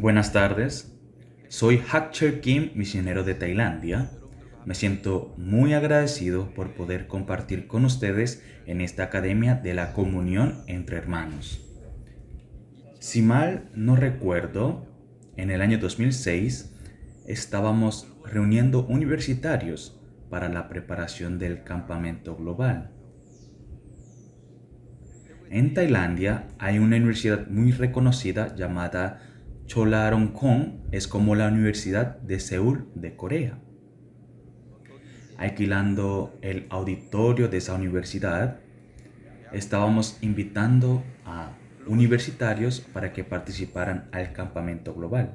Buenas tardes, soy Hakcher Kim, misionero de Tailandia. Me siento muy agradecido por poder compartir con ustedes en esta academia de la comunión entre hermanos. Si mal no recuerdo, en el año 2006 estábamos reuniendo universitarios para la preparación del campamento global. En Tailandia hay una universidad muy reconocida llamada Chulalongkorn, es como la Universidad de Seúl de Corea. Alquilando el auditorio de esa universidad, estábamos invitando a universitarios para que participaran al campamento global.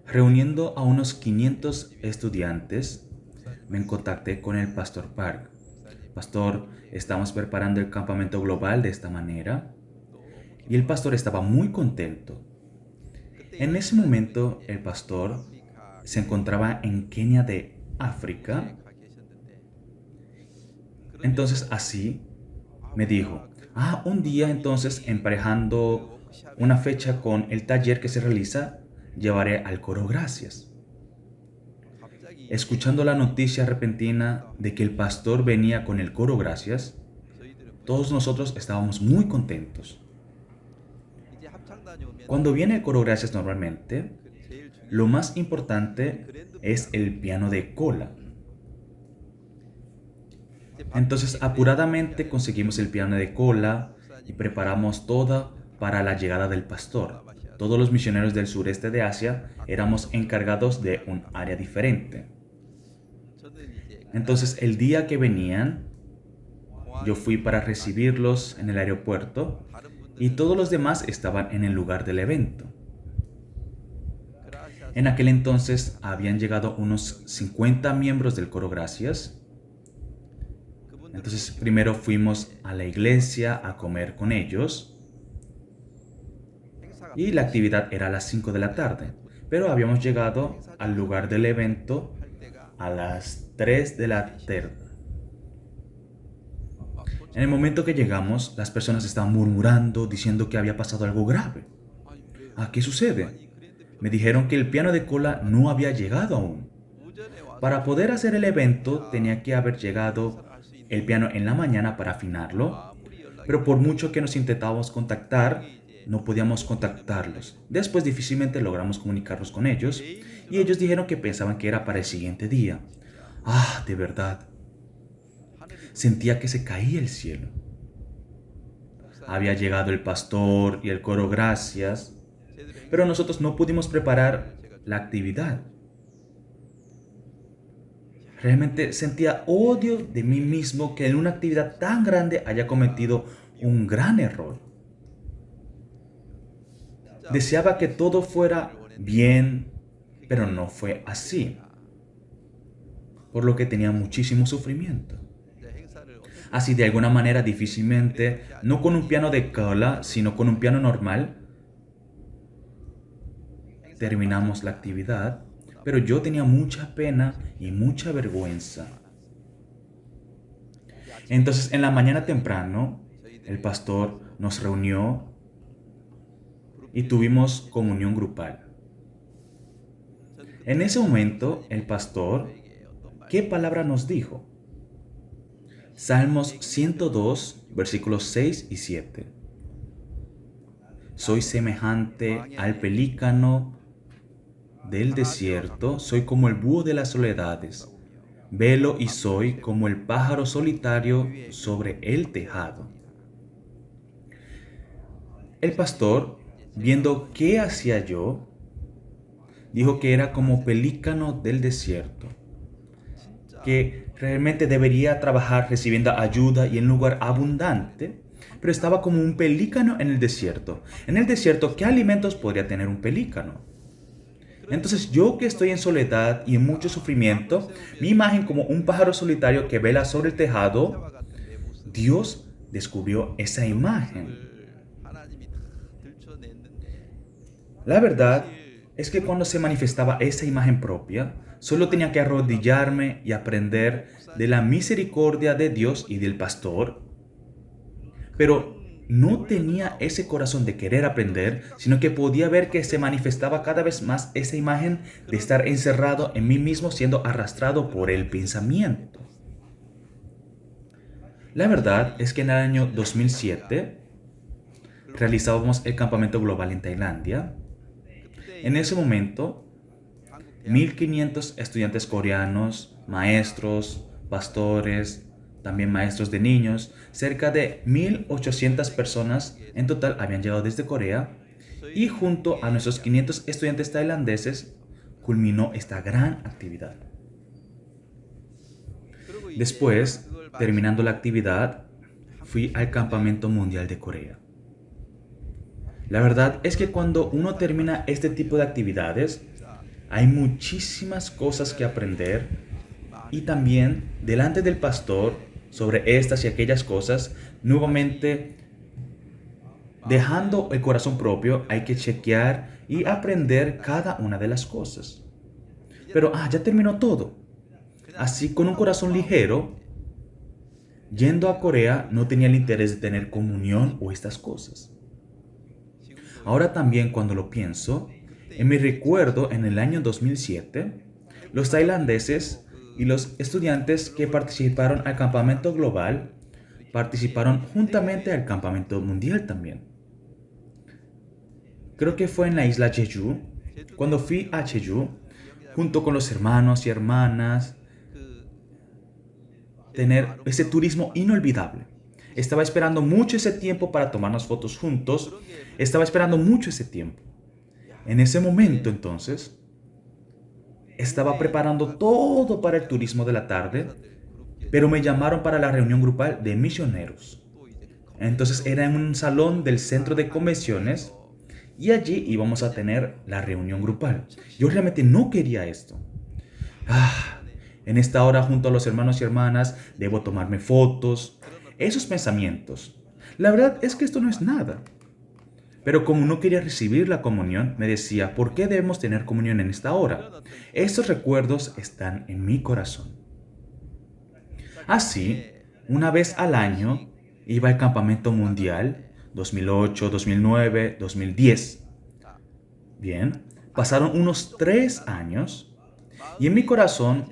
Reuniendo a unos 500 estudiantes, me contacté con el pastor Park. Pastor, estamos preparando el campamento global de esta manera. Y el pastor estaba muy contento. En ese momento, el pastor se encontraba en Kenia de África. Entonces así me dijo, un día entonces emparejando una fecha con el taller que se realiza, llevaré al coro gracias. Escuchando la noticia repentina de que el pastor venía con el coro gracias, todos nosotros estábamos muy contentos. Cuando viene el coro gracias normalmente, lo más importante es el piano de cola. Entonces apuradamente conseguimos el piano de cola y preparamos todo para la llegada del pastor. Todos los misioneros del sureste de Asia éramos encargados de un área diferente. Entonces el día que venían, yo fui para recibirlos en el aeropuerto y todos los demás estaban en el lugar del evento. En aquel entonces habían llegado unos 50 miembros del coro gracias. Entonces primero fuimos a la iglesia a comer con ellos y la actividad era a las 5 de la tarde, pero habíamos llegado al lugar del evento a las 3 de la tarde. En el momento que llegamos, las personas estaban murmurando, diciendo que había pasado algo grave. ¿Qué sucede? Me dijeron que el piano de cola no había llegado aún. Para poder hacer el evento tenía que haber llegado el piano en la mañana para afinarlo, pero por mucho que nos intentábamos contactar, no podíamos contactarlos. Después difícilmente logramos comunicarnos con ellos y ellos dijeron que pensaban que era para el siguiente día. De verdad. Sentía que se caía el cielo. Había llegado el pastor y el coro gracias, pero nosotros no pudimos preparar la actividad. Realmente sentía odio de mí mismo que en una actividad tan grande haya cometido un gran error. Deseaba que todo fuera bien, pero no fue así, por lo que tenía muchísimo sufrimiento. Así de alguna manera difícilmente, no con un piano de cola, sino con un piano normal, terminamos la actividad, pero yo tenía mucha pena y mucha vergüenza. Entonces en la mañana temprano, el pastor nos reunió y tuvimos comunión grupal. En ese momento, el pastor, ¿qué palabra nos dijo? Salmos 102, versículos 6 y 7. Soy semejante al pelícano del desierto, soy como el búho de las soledades. Velo y soy como el pájaro solitario sobre el tejado. El pastor, viendo qué hacía yo, dijo que era como pelícano del desierto, que realmente debería trabajar recibiendo ayuda y en un lugar abundante, pero estaba como un pelícano en el desierto. En el desierto, ¿qué alimentos podría tener un pelícano? Entonces yo que estoy en soledad y en mucho sufrimiento, mi imagen como un pájaro solitario que vela sobre el tejado, Dios descubrió esa imagen. La verdad es que cuando se manifestaba esa imagen propia, solo tenía que arrodillarme y aprender de la misericordia de Dios y del pastor. Pero no tenía ese corazón de querer aprender, sino que podía ver que se manifestaba cada vez más esa imagen de estar encerrado en mí mismo siendo arrastrado por el pensamiento. La verdad es que en el año 2007 realizábamos el campamento global en Tailandia. En ese momento, 1.500 estudiantes coreanos, maestros, pastores, también maestros de niños, cerca de 1.800 personas en total habían llegado desde Corea y junto a nuestros 500 estudiantes tailandeses culminó esta gran actividad. Después, terminando la actividad, fui al Campamento Mundial de Corea. La verdad es que cuando uno termina este tipo de actividades, hay muchísimas cosas que aprender y también delante del pastor sobre estas y aquellas cosas, nuevamente dejando el corazón propio, hay que chequear y aprender cada una de las cosas. Pero, ya terminó todo. Así, con un corazón ligero, yendo a Corea, no tenía el interés de tener comunión o estas cosas. Ahora también cuando lo pienso, en mi recuerdo en el año 2007, los tailandeses y los estudiantes que participaron al campamento global participaron juntamente al campamento mundial también. Creo que fue en la isla Jeju, cuando fui a Jeju, junto con los hermanos y hermanas, tener ese turismo inolvidable. Estaba esperando mucho ese tiempo para tomarnos fotos juntos. Estaba esperando mucho ese tiempo. En ese momento, entonces, estaba preparando todo para el turismo de la tarde, pero me llamaron para la reunión grupal de misioneros. Entonces era en un salón del centro de convenciones y allí íbamos a tener la reunión grupal. Yo realmente no quería esto. En esta hora junto a los hermanos y hermanas debo tomarme fotos. Esos pensamientos. La verdad es que esto no es nada. Pero como no quería recibir la comunión, me decía, ¿por qué debemos tener comunión en esta hora? Estos recuerdos están en mi corazón. Así, una vez al año, iba al campamento mundial 2008, 2009, 2010. Bien, pasaron unos 3 años y en mi corazón,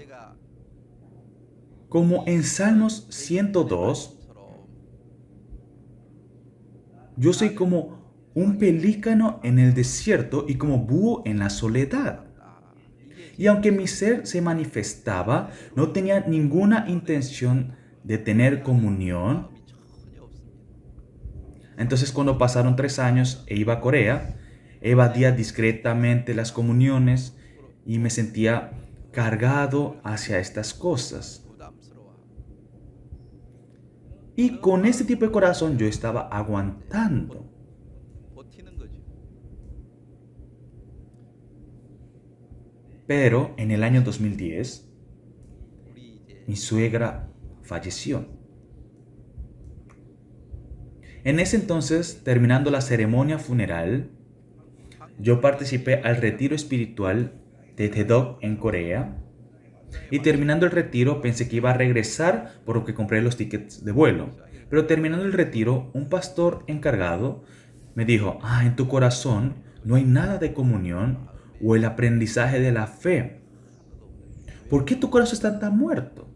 como en Salmos 102, yo soy como un pelícano en el desierto y como búho en la soledad. Y aunque mi ser se manifestaba, no tenía ninguna intención de tener comunión. Entonces cuando pasaron 3 años e iba a Corea, evadía discretamente las comuniones y me sentía cargado hacia estas cosas. Y con este tipo de corazón yo estaba aguantando. Pero en el año 2010, mi suegra falleció. En ese entonces, terminando la ceremonia funeral, yo participé al retiro espiritual de Taedok en Corea. Y terminando el retiro pensé que iba a regresar por lo que compré los tickets de vuelo. Pero terminando el retiro, un pastor encargado me dijo, en tu corazón no hay nada de comunión o el aprendizaje de la fe. ¿Por qué tu corazón está tan muerto?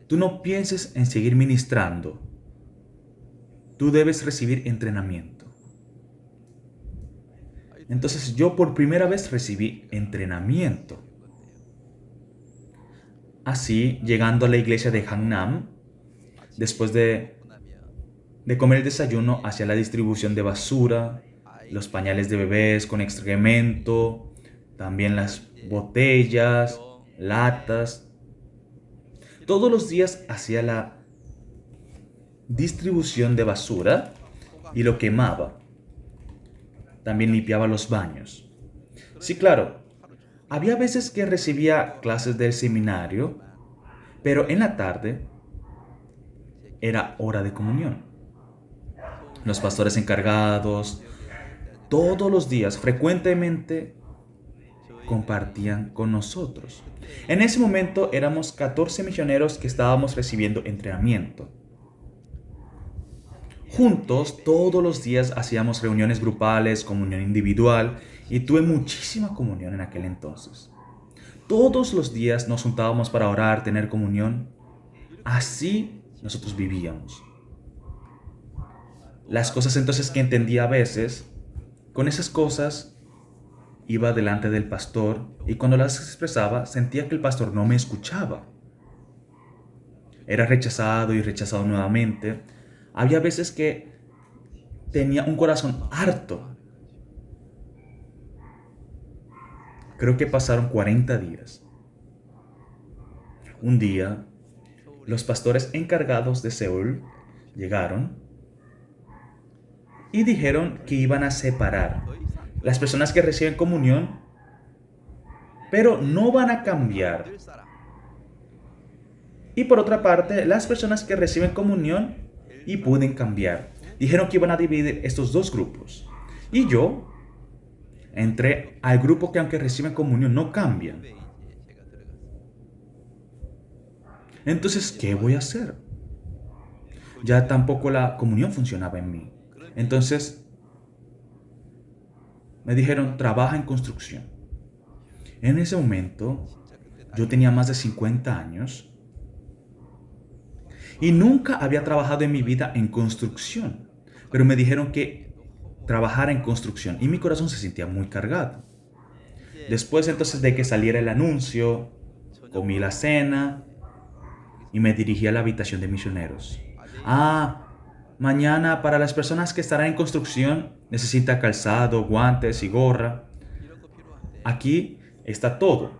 Tú no pienses en seguir ministrando. Tú debes recibir entrenamiento. Entonces yo por primera vez recibí entrenamiento. Así, llegando a la iglesia de Hangnam, después de comer el desayuno, hacia la distribución de basura, los pañales de bebés con excremento, también las botellas, latas. Todos los días hacía la distribución de basura y lo quemaba. También limpiaba los baños. Sí, claro. Había veces que recibía clases del seminario, pero en la tarde era hora de comunión. Los pastores encargados, todos los días, frecuentemente, compartían con nosotros. En ese momento éramos 14 misioneros que estábamos recibiendo entrenamiento. Juntos, todos los días hacíamos reuniones grupales, comunión individual, y tuve muchísima comunión en aquel entonces. Todos los días nos juntábamos para orar, tener comunión. Así nosotros vivíamos. Las cosas entonces que entendía a veces, con esas cosas iba delante del pastor y cuando las expresaba sentía que el pastor no me escuchaba. Era rechazado y rechazado nuevamente. Había veces que tenía un corazón harto. Creo que pasaron 40 días. Un día, los pastores encargados de Seúl llegaron y dijeron que iban a separar las personas que reciben comunión, pero no van a cambiar. Y por otra parte, las personas que reciben comunión y pueden cambiar. Dijeron que iban a dividir estos dos grupos. Y yo entré al grupo que aunque reciben comunión no cambian. Entonces, ¿qué voy a hacer? Ya tampoco la comunión funcionaba en mí. Entonces, me dijeron, trabaja en construcción. En ese momento, yo tenía más de 50 años y nunca había trabajado en mi vida en construcción. Pero me dijeron que trabajara en construcción y mi corazón se sentía muy cargado. Después entonces de que saliera el anuncio, comí la cena y me dirigí a la habitación de misioneros. Mañana para las personas que estarán en construcción necesita calzado, guantes y gorra. Aquí está todo.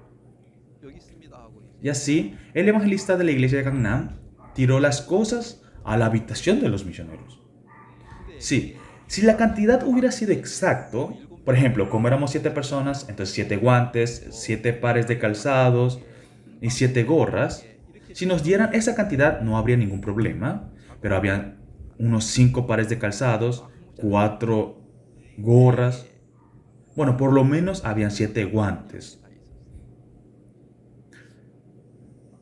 Y así, el evangelista de la iglesia de Gangnam tiró las cosas a la habitación de los misioneros. Sí, si la cantidad hubiera sido exacto, por ejemplo, como éramos 7 personas, entonces 7 guantes, 7 pares de calzados y 7 gorras, si nos dieran esa cantidad no habría ningún problema, pero había unos 5 pares de calzados, 4 gorras, bueno, por lo menos habían 7 guantes.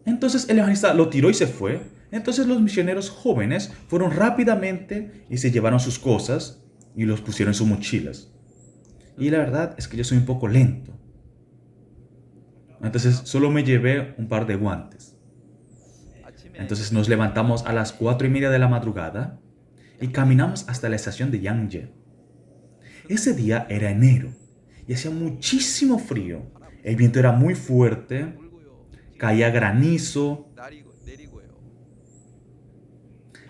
Entonces el evangelista lo tiró y se fue. Entonces los misioneros jóvenes fueron rápidamente y se llevaron sus cosas y los pusieron en sus mochilas. Y la verdad es que yo soy un poco lento. Entonces solo me llevé un par de guantes. Entonces nos levantamos a las 4:30 de la madrugada y caminamos hasta la estación de Yangje. Ese día era enero y hacía muchísimo frío. El viento era muy fuerte, caía granizo.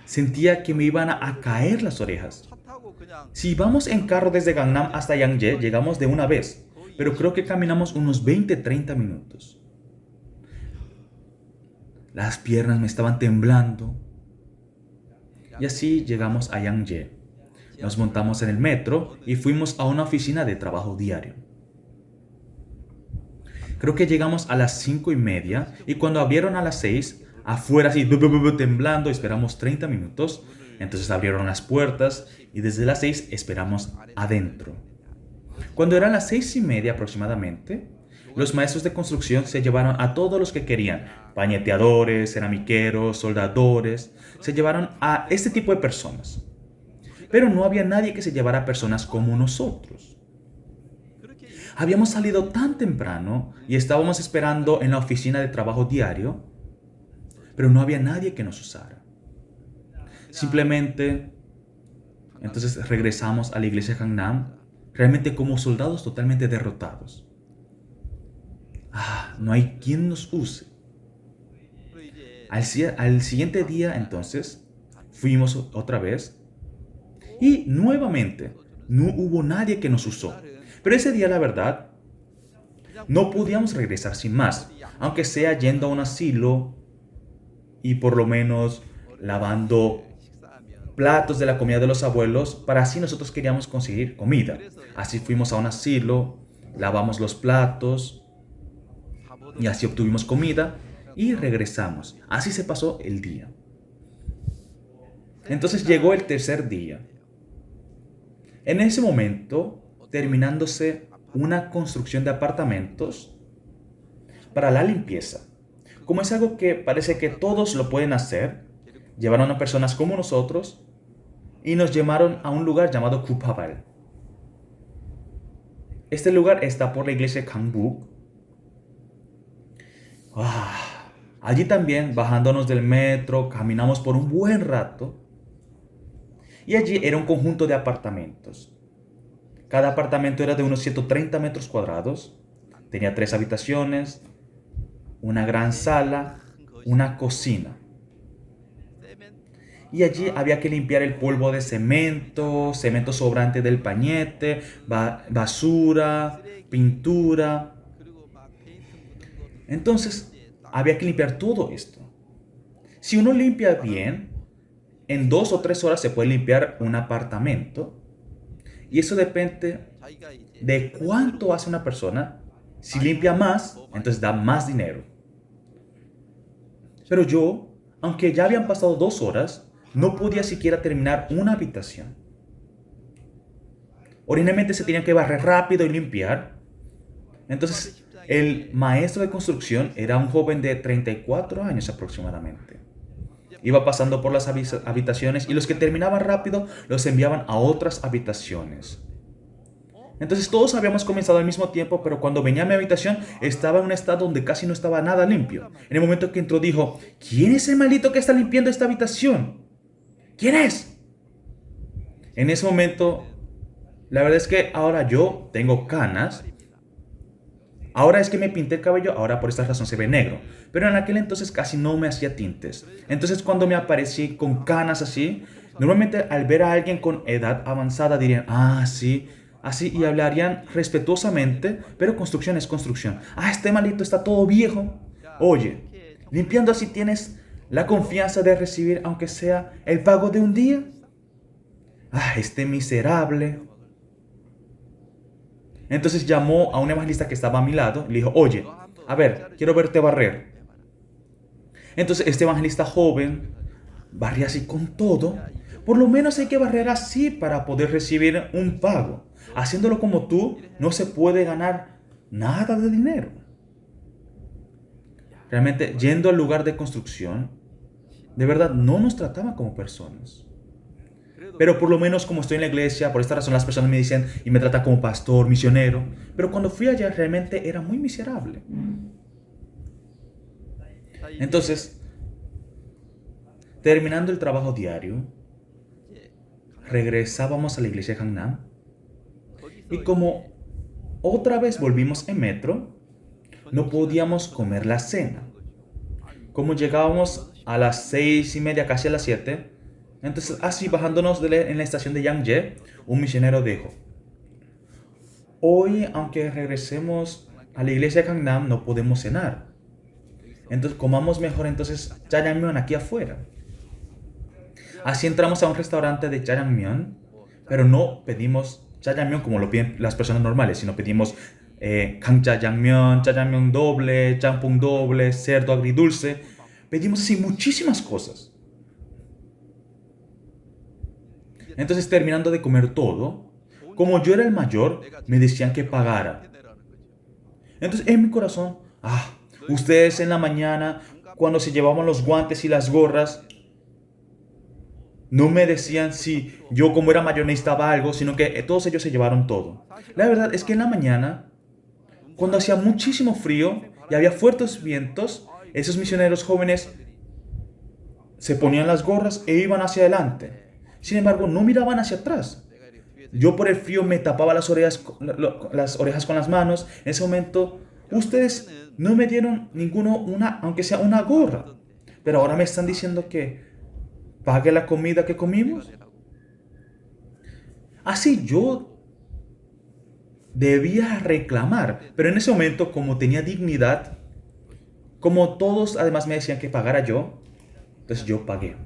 Sentía que me iban a caer las orejas. Si vamos en carro desde Gangnam hasta Yangje, llegamos de una vez, pero creo que caminamos unos 20-30 minutos. Las piernas me estaban temblando. Y así llegamos a Yangje. Nos montamos en el metro y fuimos a una oficina de trabajo diario. Creo que llegamos a las 5:30 y cuando abrieron a las 6, afuera así temblando, esperamos 30 minutos. Entonces abrieron las puertas y desde las 6 esperamos adentro. Cuando eran las 6:30 aproximadamente, los maestros de construcción se llevaron a todos los que querían, pañeteadores, ceramiqueros, soldadores, se llevaron a este tipo de personas. Pero no había nadie que se llevara a personas como nosotros. Habíamos salido tan temprano y estábamos esperando en la oficina de trabajo diario, pero no había nadie que nos usara. Simplemente, entonces regresamos a la iglesia de Gangnam, realmente como soldados totalmente derrotados. No hay quien nos use. Al siguiente día, entonces, fuimos otra vez y nuevamente no hubo nadie que nos usó. Pero ese día, la verdad, no podíamos regresar sin más, aunque sea yendo a un asilo y por lo menos lavando platos de la comida de los abuelos, para así nosotros queríamos conseguir comida. Así fuimos a un asilo, lavamos los platos y así obtuvimos comida y regresamos. Así se pasó el día. Entonces llegó el tercer día. En ese momento, terminándose una construcción de apartamentos para la limpieza. Como es algo que parece que todos lo pueden hacer, llevaron a personas como nosotros y nos llevaron a un lugar llamado Kupabal. Este lugar está por la iglesia de Gangbuk. Allí también, bajándonos del metro, caminamos por un buen rato. Y allí era un conjunto de apartamentos. Cada apartamento era de unos 130 metros cuadrados. Tenía 3 habitaciones, una gran sala, una cocina. Y allí había que limpiar el polvo de cemento, cemento sobrante del pañete, basura, pintura. Entonces, había que limpiar todo esto. Si uno limpia bien, en 2 o 3 horas se puede limpiar un apartamento. Y eso depende de cuánto hace una persona. Si limpia más, entonces da más dinero. Pero yo, aunque ya habían pasado 2 horas, no podía siquiera terminar una habitación. Originalmente se tenía que barrer rápido y limpiar. Entonces, el maestro de construcción era un joven de 34 años aproximadamente. Iba pasando por las habitaciones y los que terminaban rápido los enviaban a otras habitaciones. Entonces todos habíamos comenzado al mismo tiempo, pero cuando venía a mi habitación estaba en un estado donde casi no estaba nada limpio. En el momento que entró dijo, ¿quién es el maldito que está limpiando esta habitación? ¿Quién es? En ese momento, la verdad es que ahora yo tengo canas. Ahora es que me pinté el cabello, ahora por esta razón se ve negro. Pero en aquel entonces casi no me hacía tintes. Entonces cuando me aparecí con canas así, normalmente al ver a alguien con edad avanzada dirían, sí, así, y hablarían respetuosamente, pero construcción es construcción. Este maldito está todo viejo. Oye, limpiando así tienes la confianza de recibir, aunque sea el pago de un día. Este miserable. Entonces llamó a un evangelista que estaba a mi lado y le dijo, oye, a ver, quiero verte barrer. Entonces este evangelista joven barría así con todo. Por lo menos hay que barrer así para poder recibir un pago. Haciéndolo como tú, no se puede ganar nada de dinero. Realmente, yendo al lugar de construcción, de verdad no nos trataban como personas. Pero por lo menos como estoy en la iglesia, por esta razón las personas me dicen y me tratan como pastor, misionero. Pero cuando fui allá realmente era muy miserable. Entonces, terminando el trabajo diario, regresábamos a la iglesia de Gangnam. Y como otra vez volvimos en metro, no podíamos comer la cena. Como llegábamos a las 6:30, casi a las 7, entonces así bajándonos en la estación de Yangje, un misionero dijo, hoy aunque regresemos a la iglesia de Gangnam no podemos cenar. Entonces comamos mejor entonces jajangmyeon aquí afuera. Así entramos a un restaurante de jajangmyeon, pero no pedimos jajangmyeon como lo piden las personas normales, sino pedimos ganjjajangmyeon, jajangmyeon doble, champung doble, cerdo agridulce. Pedimos así muchísimas cosas. Entonces terminando de comer todo, como yo era el mayor, me decían que pagara. Entonces en mi corazón, ustedes en la mañana, cuando se llevaban los guantes y las gorras, no me decían si yo como era mayor necesitaba algo, sino que todos ellos se llevaron todo. La verdad es que en la mañana, cuando hacía muchísimo frío y había fuertes vientos, esos misioneros jóvenes se ponían las gorras e iban hacia adelante. Sin embargo, no miraban hacia atrás. Yo por el frío me tapaba las orejas con las manos. En ese momento, ustedes no me dieron ninguno aunque sea una gorra. Pero ahora me están diciendo que pague la comida que comimos. Así yo debía reclamar. Pero en ese momento, como tenía dignidad, como todos además me decían que pagara yo, entonces yo pagué.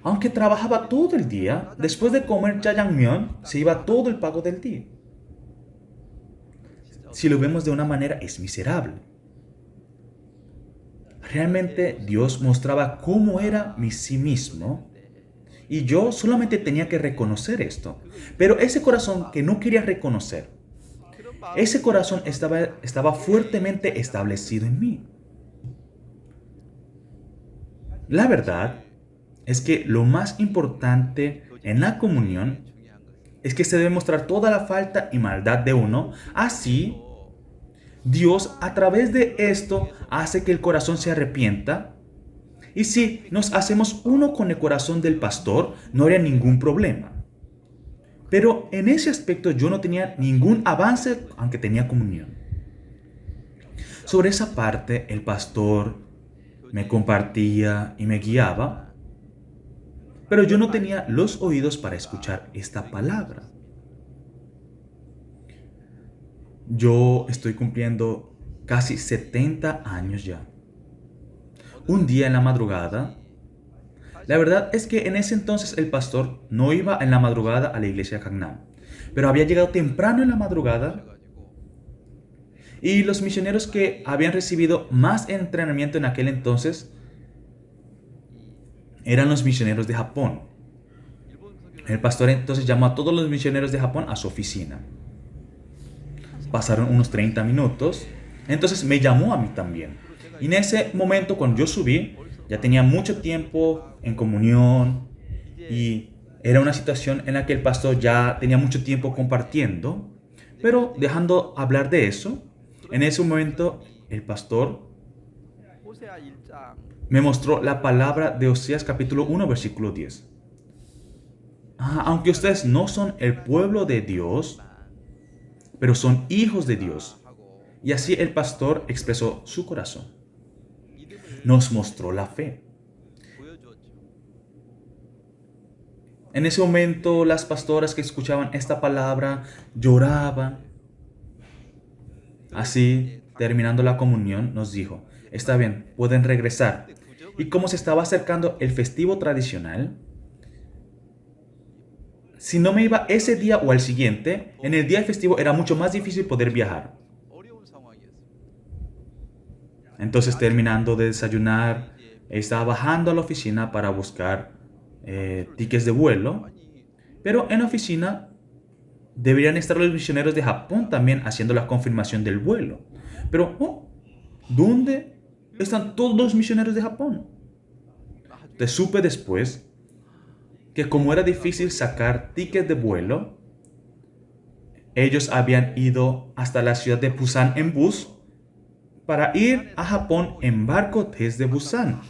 Aunque trabajaba todo el día, después de comer jajangmyeon, se iba todo el pago del día. Si lo vemos de una manera, es miserable. Realmente Dios mostraba cómo era mi sí mismo y yo solamente tenía que reconocer esto. Pero ese corazón que no quería reconocer, ese corazón estaba fuertemente establecido en mí. La verdad es que lo más importante en la comunión es que se debe mostrar toda la falta y maldad de uno. Así, Dios a través de esto hace que el corazón se arrepienta. Y si nos hacemos uno con el corazón del pastor, no habría ningún problema. Pero en ese aspecto yo no tenía ningún avance, aunque tenía comunión. Sobre esa parte, el pastor me compartía y me guiaba, pero yo no tenía los oídos para escuchar esta palabra. Yo estoy cumpliendo casi 70 años ya. Un día en la madrugada, la verdad es que en ese entonces el pastor no iba en la madrugada a la iglesia de Gangnam, pero había llegado temprano en la madrugada y los misioneros que habían recibido más entrenamiento en aquel entonces eran los misioneros de Japón. El pastor entonces llamó a todos los misioneros de Japón a su oficina. Pasaron unos 30 minutos, entonces me llamó a mí también. Y en ese momento, cuando yo subí, ya tenía mucho tiempo en comunión y era una situación en la que el pastor ya tenía mucho tiempo compartiendo, pero dejando hablar de eso, en ese momento el pastor me mostró la palabra de Oseas capítulo 1 versículo 10. Aunque ustedes no son el pueblo de Dios, pero son hijos de Dios. Y así el pastor expresó su corazón. Nos mostró la fe. En ese momento las pastoras que escuchaban esta palabra lloraban. Así, terminando la comunión, nos dijo, está bien, pueden regresar. Y como se estaba acercando el festivo tradicional, si no me iba ese día o al siguiente, en el día festivo era mucho más difícil poder viajar. Entonces, terminando de desayunar, estaba bajando a la oficina para buscar tickets de vuelo. Pero en la oficina deberían estar los misioneros de Japón también haciendo la confirmación del vuelo. Pero, ¿dónde están todos los misioneros de Japón? Te supe después que como era difícil sacar tickets de vuelo, ellos habían ido hasta la ciudad de Busan en bus para ir a Japón en barco desde Busan.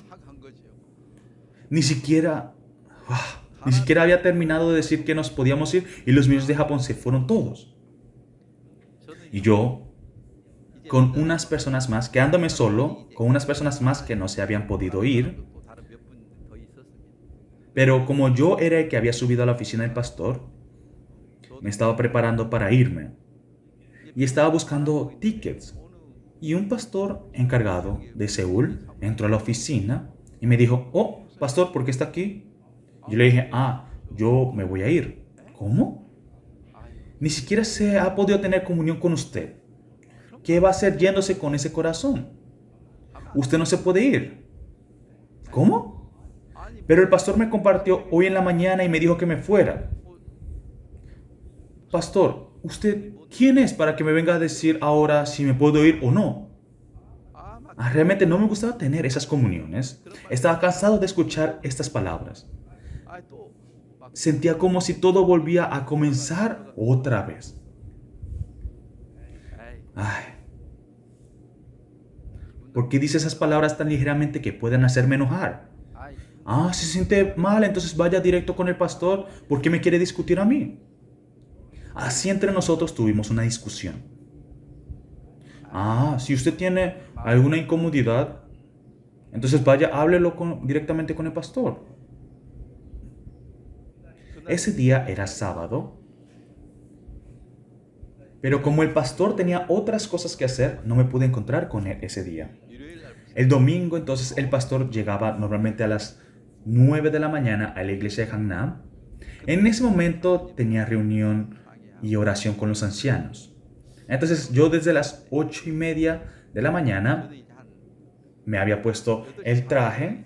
Ni siquiera, ni siquiera había terminado de decir que nos podíamos ir y los misioneros de Japón se fueron todos. Y yo, con unas personas más, quedándome solo, con unas personas más que no se habían podido ir, pero como yo era el que había subido a la oficina del pastor, me estaba preparando para irme y estaba buscando tickets. Y un pastor encargado de Seúl entró a la oficina y me dijo, pastor, ¿por qué está aquí? Yo le dije, yo me voy a ir. ¿Cómo? Ni siquiera se ha podido tener comunión con usted. ¿Qué va a hacer yéndose con ese corazón? Usted no se puede ir. ¿Cómo? Pero el pastor me compartió hoy en la mañana y me dijo que me fuera. Pastor, ¿usted quién es para que me venga a decir ahora si me puedo ir o no? Realmente no me gustaba tener esas comuniones. Estaba cansado de escuchar estas palabras. Sentía como si todo volvía a comenzar otra vez. ¿Por qué dice esas palabras tan ligeramente que pueden hacerme enojar? Se siente mal, entonces vaya directo con el pastor. ¿Por qué me quiere discutir a mí? Así entre nosotros tuvimos una discusión. Si usted tiene alguna incomodidad, entonces vaya, háblelo directamente con el pastor. Ese día era sábado, pero como el pastor tenía otras cosas que hacer, no me pude encontrar con él ese día. El domingo, entonces, el pastor llegaba normalmente a las 9 de la mañana a la iglesia de Gangnam. En ese momento tenía reunión y oración con los ancianos. Entonces yo desde las 8:30 de la mañana me había puesto el traje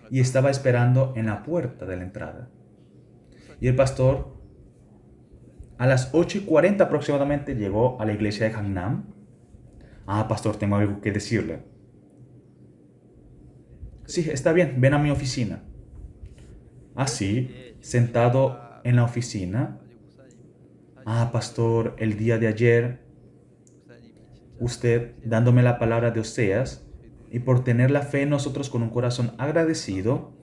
y estaba esperando en la puerta de la entrada. Y el pastor a las 8:40 aproximadamente llegó a la iglesia de Gangnam. Pastor, tengo algo que decirle. Sí, está bien, ven a mi oficina. Así, sentado en la oficina, pastor, el día de ayer, usted dándome la palabra de Oseas, y por tener la fe en nosotros con un corazón agradecido,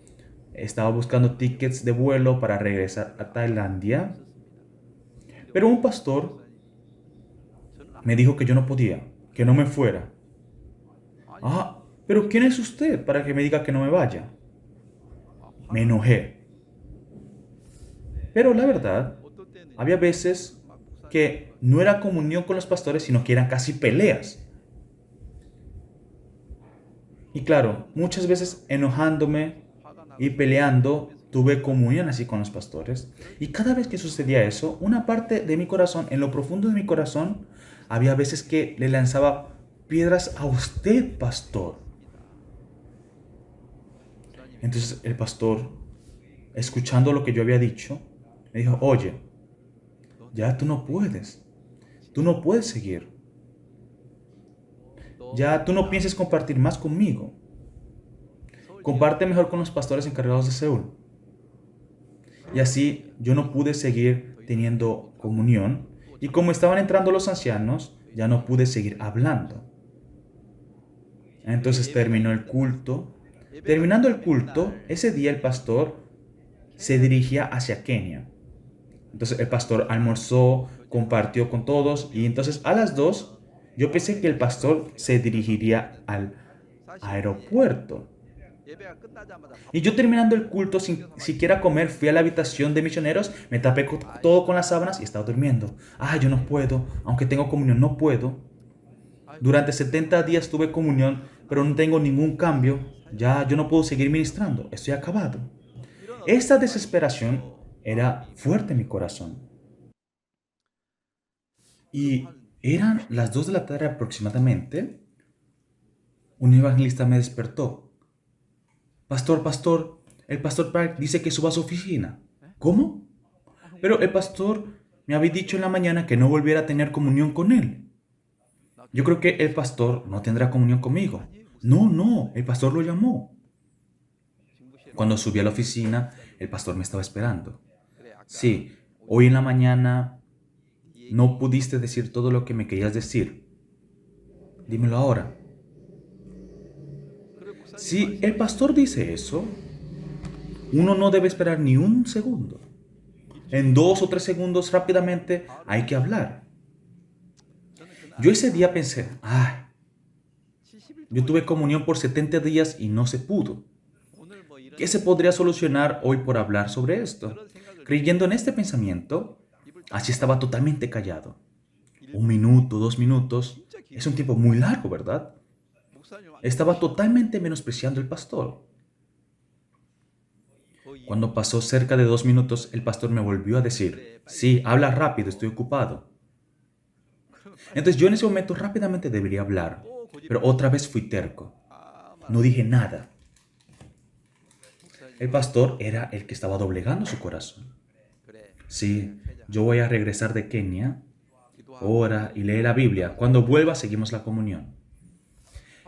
estaba buscando tickets de vuelo para regresar a Tailandia, pero un pastor me dijo que yo no podía, que no me fuera. Pero ¿quién es usted para que me diga que no me vaya? Me enojé. Pero la verdad, había veces que no era comunión con los pastores, sino que eran casi peleas. Y claro, muchas veces enojándome y peleando, tuve comunión así con los pastores. Y cada vez que sucedía eso, una parte de mi corazón, en lo profundo de mi corazón, había veces que le lanzaba piedras a usted, pastor. Entonces el pastor, escuchando lo que yo había dicho, me dijo, oye, ya tú no puedes seguir, ya tú no pienses compartir más conmigo, comparte mejor con los pastores encargados de Seúl. Y así yo no pude seguir teniendo comunión, y como estaban entrando los ancianos, ya no pude seguir hablando. Entonces terminó el culto. Terminando el culto, ese día el pastor se dirigía hacia Kenia. Entonces el pastor almorzó, compartió con todos, y entonces a las 2 yo pensé que el pastor se dirigiría al aeropuerto. Y yo terminando el culto sin siquiera comer, fui a la habitación de misioneros, me tapé todo con las sábanas y estaba durmiendo. Yo no puedo, aunque tengo comunión, no puedo. Durante 70 días tuve comunión, pero no tengo ningún cambio. Ya yo no puedo seguir ministrando, estoy acabado. Esta desesperación era fuerte en mi corazón. Y eran las 2 de la tarde aproximadamente. Un evangelista me despertó. Pastor, pastor, el pastor Park dice que suba a su oficina. ¿Cómo? Pero el pastor me había dicho en la mañana que no volviera a tener comunión con él. Yo creo que el pastor no tendrá comunión conmigo. No, no, el pastor lo llamó. Cuando subí a la oficina, el pastor me estaba esperando. Sí, hoy en la mañana no pudiste decir todo lo que me querías decir. Dímelo ahora. Si el pastor dice eso, uno no debe esperar ni un segundo. En 2 o 3 segundos rápidamente hay que hablar. Yo ese día pensé, yo tuve comunión por 70 días y no se pudo. ¿Qué se podría solucionar hoy por hablar sobre esto? Creyendo en este pensamiento, así estaba totalmente callado. 1 minuto, 2 minutos, es un tiempo muy largo, ¿verdad? Estaba totalmente menospreciando al pastor. Cuando pasó cerca de 2 minutos, el pastor me volvió a decir, sí, habla rápido, estoy ocupado. Entonces yo en ese momento rápidamente debería hablar, pero otra vez fui terco. No dije nada. El pastor era el que estaba doblegando su corazón. Sí, yo voy a regresar de Kenia, ora y lee la Biblia. Cuando vuelva seguimos la comunión.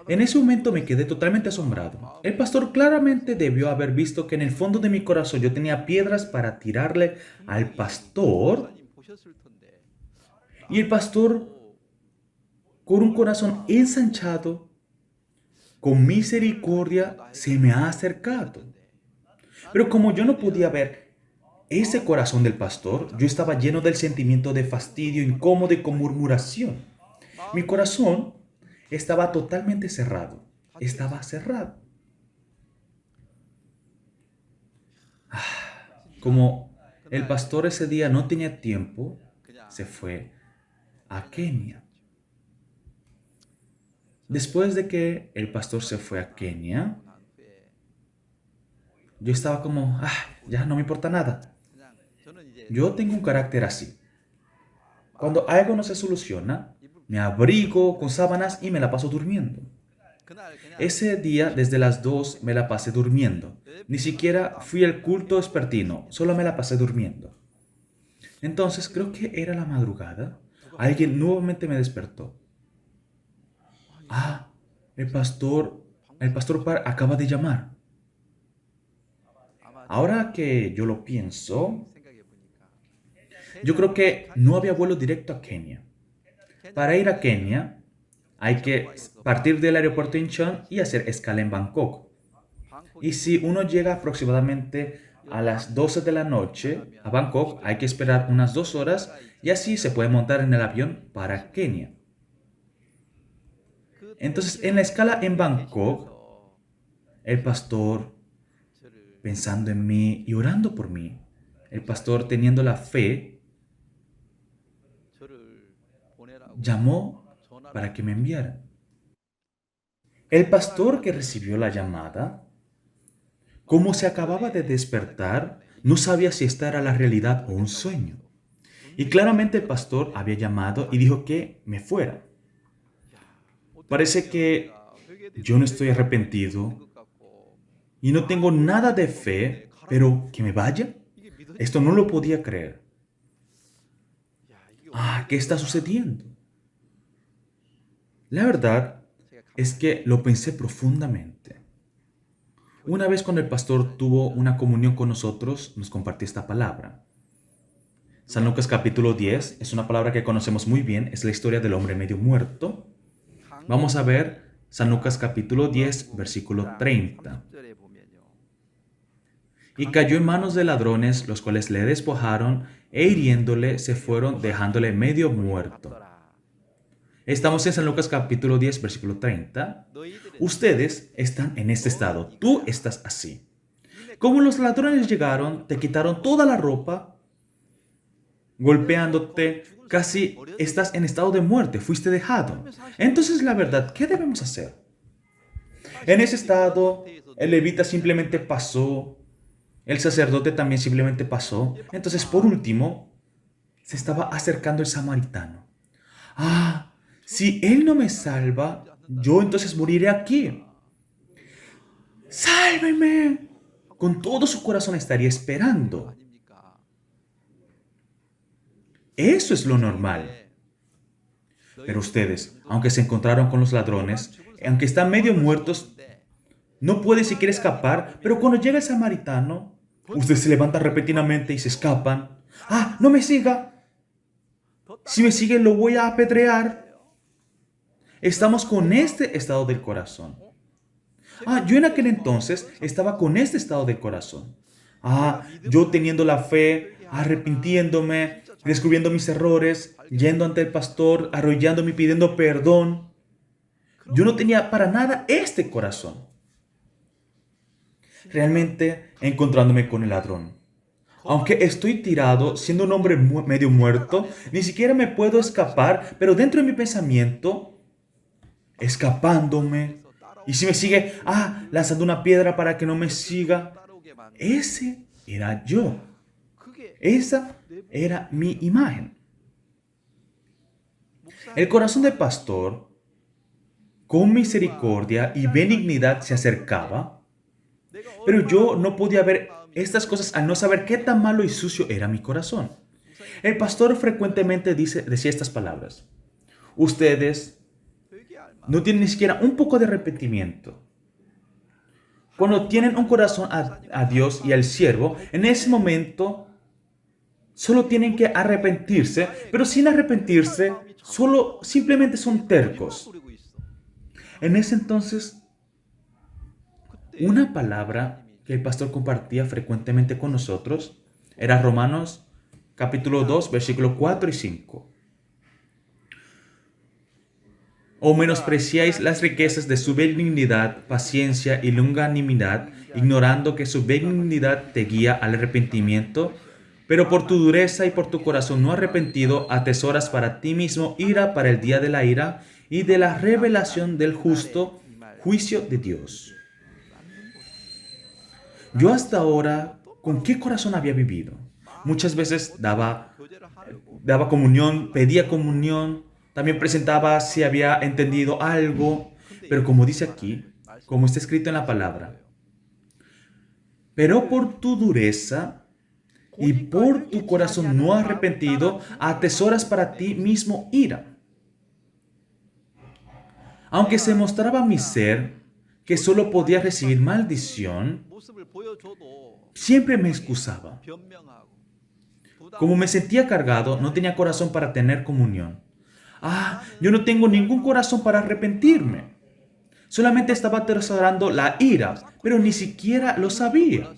En ese momento me quedé totalmente asombrado. El pastor claramente debió haber visto que en el fondo de mi corazón yo tenía piedras para tirarle al pastor. Y el pastor, con un corazón ensanchado, con misericordia, se me ha acercado. Pero como yo no podía ver ese corazón del pastor, yo estaba lleno del sentimiento de fastidio incómodo y con murmuración. Mi corazón estaba totalmente cerrado. Estaba cerrado. Como el pastor ese día no tenía tiempo, se fue a Kenia. Después de que el pastor se fue a Kenia, yo estaba como, ya no me importa nada. Yo tengo un carácter así. Cuando algo no se soluciona, me abrigo con sábanas y me la paso durmiendo. Ese día, desde las 2, me la pasé durmiendo. Ni siquiera fui al culto vespertino, solo me la pasé durmiendo. Entonces, creo que era la madrugada. Alguien nuevamente me despertó. Ah, el pastor Par acaba de llamar. Ahora que yo lo pienso, yo creo que no había vuelo directo a Kenia. Para ir a Kenia, hay que partir del aeropuerto de Incheon y hacer escala en Bangkok. Y si uno llega aproximadamente a las 12 de la noche a Bangkok, hay que esperar unas 2 horas y así se puede montar en el avión para Kenia. Entonces, en la escala en Bangkok, el pastor pensando en mí y orando por mí, el pastor teniendo la fe, llamó para que me enviaran. El pastor que recibió la llamada, como se acababa de despertar, no sabía si esta era la realidad o un sueño. Y claramente el pastor había llamado y dijo que me fuera. Parece que yo no estoy arrepentido y no tengo nada de fe, pero que me vaya. Esto no lo podía creer. ¿Qué está sucediendo? La verdad es que lo pensé profundamente. Una vez cuando el pastor tuvo una comunión con nosotros, nos compartió esta palabra. San Lucas capítulo 10 es una palabra que conocemos muy bien, es la historia del hombre medio muerto. Vamos a ver San Lucas capítulo 10, versículo 30. Y cayó en manos de ladrones, los cuales le despojaron e hiriéndole se fueron dejándole medio muerto. Estamos en San Lucas capítulo 10, versículo 30. Ustedes están en este estado, tú estás así. Como los ladrones llegaron, te quitaron toda la ropa, golpeándote, casi estás en estado de muerte, fuiste dejado. Entonces, la verdad, ¿qué debemos hacer? En ese estado, el levita simplemente pasó, el sacerdote también simplemente pasó. Entonces, por último, se estaba acercando el samaritano. Si él no me salva, yo entonces moriré aquí. ¡Sálveme! Con todo su corazón estaría esperando. Eso es lo normal. Pero ustedes, aunque se encontraron con los ladrones, aunque están medio muertos, no pueden siquiera escapar, pero cuando llega el samaritano, ustedes se levantan repentinamente y se escapan. ¡No me siga! Si me sigue lo voy a apedrear. Estamos con este estado del corazón. Yo en aquel entonces estaba con este estado del corazón. Yo teniendo la fe, arrepintiéndome, descubriendo mis errores, yendo ante el pastor, arrodillándome y pidiendo perdón. Yo no tenía para nada este corazón. Realmente encontrándome con el ladrón. Aunque estoy tirado, siendo un hombre medio muerto, ni siquiera me puedo escapar, pero dentro de mi pensamiento, escapándome. Y si me sigue, lanzando una piedra para que no me siga. Ese era yo. Esa era mi imagen. El corazón del pastor, con misericordia y benignidad, se acercaba, pero yo no podía ver estas cosas al no saber qué tan malo y sucio era mi corazón. El pastor frecuentemente decía estas palabras. Ustedes no tienen ni siquiera un poco de arrepentimiento. Cuando tienen un corazón a Dios y al siervo, en ese momento solo tienen que arrepentirse, pero sin arrepentirse, simplemente son tercos. En ese entonces, una palabra que el pastor compartía frecuentemente con nosotros era Romanos capítulo 2, versículos 4 y 5. ¿O menospreciáis las riquezas de su benignidad, paciencia y longanimidad, ignorando que su benignidad te guía al arrepentimiento? Pero por tu dureza y por tu corazón no arrepentido, atesoras para ti mismo ira para el día de la ira y de la revelación del justo juicio de Dios. Yo hasta ahora, ¿con qué corazón había vivido? Muchas veces daba comunión, pedía comunión, también presentaba si había entendido algo, pero como dice aquí, como está escrito en la palabra, pero por tu dureza y por tu corazón no arrepentido, atesoras para ti mismo ira. Aunque se mostraba mi ser, que solo podía recibir maldición, siempre me excusaba. Como me sentía cargado, no tenía corazón para tener comunión. Yo no tengo ningún corazón para arrepentirme. Solamente estaba atesorando la ira, pero ni siquiera lo sabía.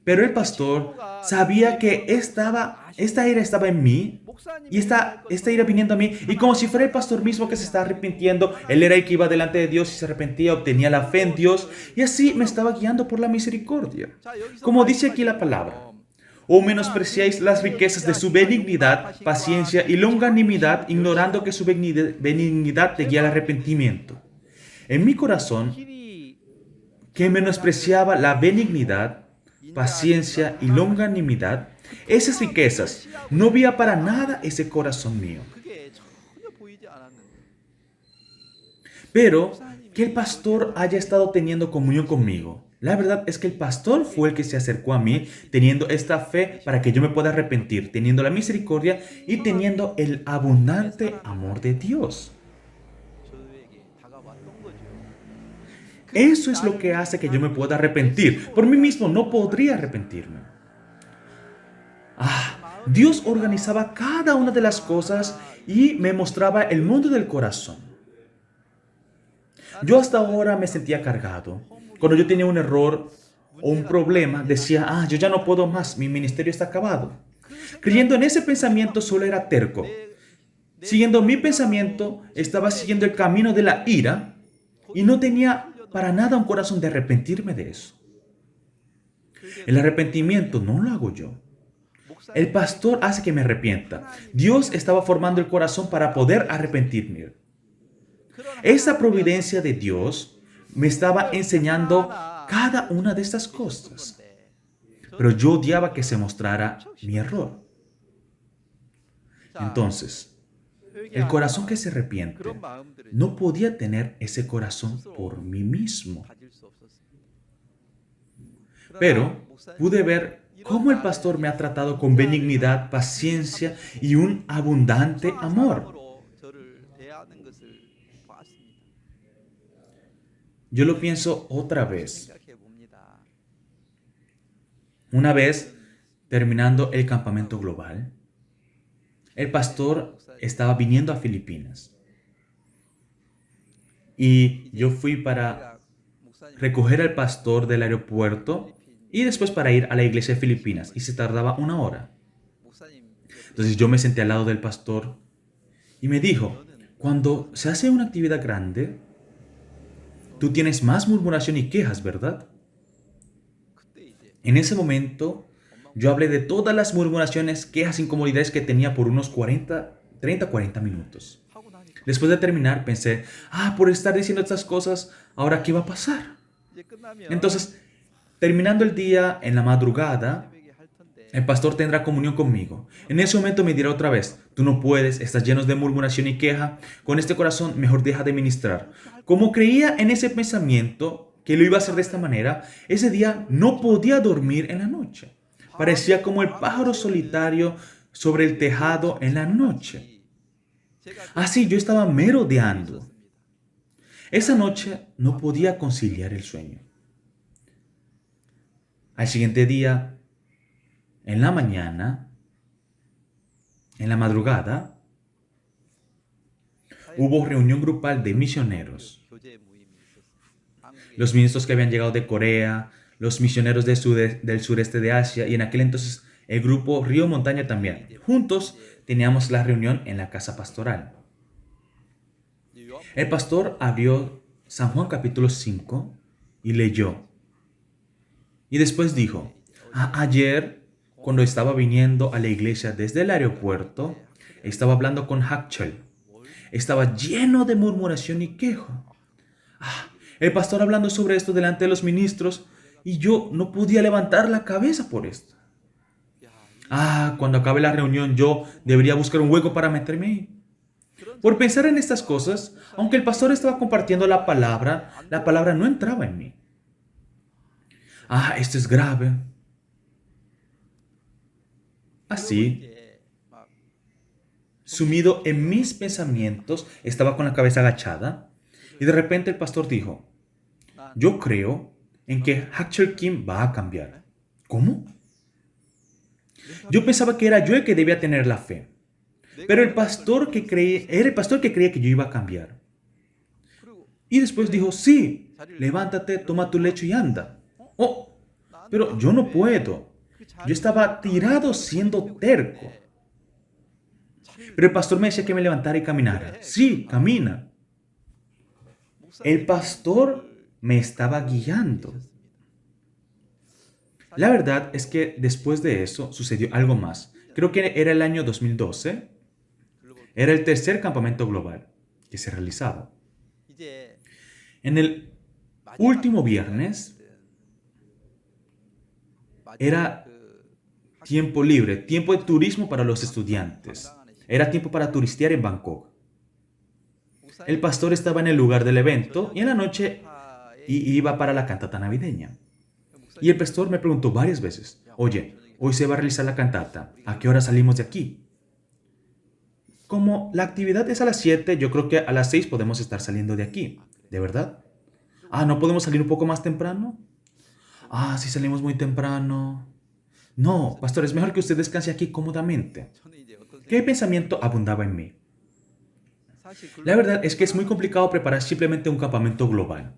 Pero el pastor sabía que esta ira estaba en mí y esta ira viniendo a mí. Y como si fuera el pastor mismo que se estaba arrepintiendo, él era el que iba delante de Dios y se arrepentía, obtenía la fe en Dios. Y así me estaba guiando por la misericordia. Como dice aquí la palabra. ¿O menospreciáis las riquezas de su benignidad, paciencia y longanimidad, ignorando que su benignidad te guía al arrepentimiento? En mi corazón, que menospreciaba la benignidad, paciencia y longanimidad, esas riquezas, no veía para nada ese corazón mío. Pero que el pastor haya estado teniendo comunión conmigo. La verdad es que el pastor fue el que se acercó a mí teniendo esta fe para que yo me pueda arrepentir, teniendo la misericordia y teniendo el abundante amor de Dios. Eso es lo que hace que yo me pueda arrepentir. Por mí mismo no podría arrepentirme. Dios organizaba cada una de las cosas y me mostraba el mundo del corazón. Yo hasta ahora me sentía cargado. Cuando yo tenía un error o un problema, decía, yo ya no puedo más, mi ministerio está acabado. Creyendo en ese pensamiento solo era terco. Siguiendo mi pensamiento, estaba siguiendo el camino de la ira y no tenía para nada un corazón de arrepentirme de eso. El arrepentimiento no lo hago yo. El pastor hace que me arrepienta. Dios estaba formando el corazón para poder arrepentirme. Esa providencia de Dios me estaba enseñando cada una de estas cosas. Pero yo odiaba que se mostrara mi error. Entonces, el corazón que se arrepiente no podía tener ese corazón por mí mismo. Pero pude ver cómo el pastor me ha tratado con benignidad, paciencia y un abundante amor. Yo lo pienso otra vez. Una vez, terminando el campamento global, el pastor estaba viniendo a Filipinas. Y yo fui para recoger al pastor del aeropuerto y después para ir a la iglesia de Filipinas. Y se tardaba 1 hora. Entonces yo me senté al lado del pastor y me dijo, cuando se hace una actividad grande, tú tienes más murmuración y quejas, ¿verdad? En ese momento, yo hablé de todas las murmuraciones, quejas, incomodidades que tenía por unos 30-40 minutos. Después de terminar, pensé, por estar diciendo estas cosas, ¿ahora qué va a pasar? Entonces, terminando el día, en la madrugada, el pastor tendrá comunión conmigo. En ese momento me dirá otra vez, tú no puedes, estás lleno de murmuración y queja, con este corazón mejor deja de ministrar. Como creía en ese pensamiento, que lo iba a hacer de esta manera, ese día no podía dormir en la noche. Parecía como el pájaro solitario sobre el tejado en la noche. Así yo estaba merodeando. Esa noche no podía conciliar el sueño. Al siguiente día, en la mañana, en la madrugada, hubo reunión grupal de misioneros. Los ministros que habían llegado de Corea, los misioneros del sureste de Asia y en aquel entonces el grupo Río Montaña también. Juntos teníamos la reunión en la casa pastoral. El pastor abrió San Juan capítulo 5 y leyó. Y después dijo, ayer cuando estaba viniendo a la iglesia desde el aeropuerto, estaba hablando con Hachel. Estaba lleno de murmuración y queja. El pastor hablando sobre esto delante de los ministros y yo no podía levantar la cabeza por esto. Cuando acabe la reunión yo debería buscar un hueco para meterme ahí. Por pensar en estas cosas, aunque el pastor estaba compartiendo la palabra no entraba en mí. Esto es grave. Así, sumido en mis pensamientos, estaba con la cabeza agachada Y de repente el pastor dijo, yo creo en que Hachel Kim va a cambiar. ¿Cómo? Yo pensaba que era yo el que debía tener la fe. Pero era el pastor que creía que yo iba a cambiar. Y después dijo, sí, levántate, toma tu lecho y anda. Oh, pero yo no puedo. Yo estaba tirado siendo terco. Pero el pastor me decía que me levantara y caminara. Sí, camina. El pastor me estaba guiando. La verdad es que después de eso sucedió algo más. Creo que era el año 2012. Era el tercer campamento global que se realizaba. En el último viernes era tiempo libre, tiempo de turismo para los estudiantes. Era tiempo para turistear en Bangkok. El pastor estaba en el lugar del evento y en la noche iba para la cantata navideña. Y el pastor me preguntó varias veces, oye, hoy se va a realizar la cantata, ¿a qué hora salimos de aquí? Como la actividad es a las 7, yo creo que a las 6 podemos estar saliendo de aquí. ¿De verdad? Ah, ¿no podemos salir un poco más temprano? Ah, si salimos muy temprano. No, pastor, es mejor que usted descanse aquí cómodamente. ¿Qué pensamiento abundaba en mí? La verdad es que es muy complicado preparar simplemente un campamento global.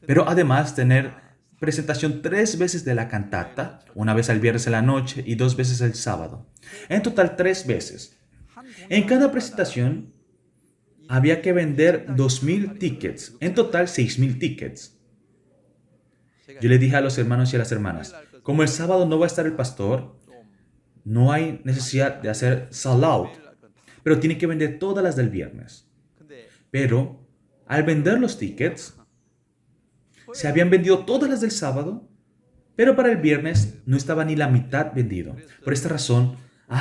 Pero además tener presentación 3 veces de la cantata, una vez el viernes en la noche y 2 veces el sábado. En total 3 veces. En cada presentación había que vender 2,000 tickets, en total 6,000 tickets. Yo le dije a los hermanos y a las hermanas, como el sábado no va a estar el pastor, no hay necesidad de hacer sold out, pero tiene que vender todas las del viernes. Pero al vender los tickets, se habían vendido todas las del sábado, pero para el viernes no estaba ni la mitad vendido. Por esta razón,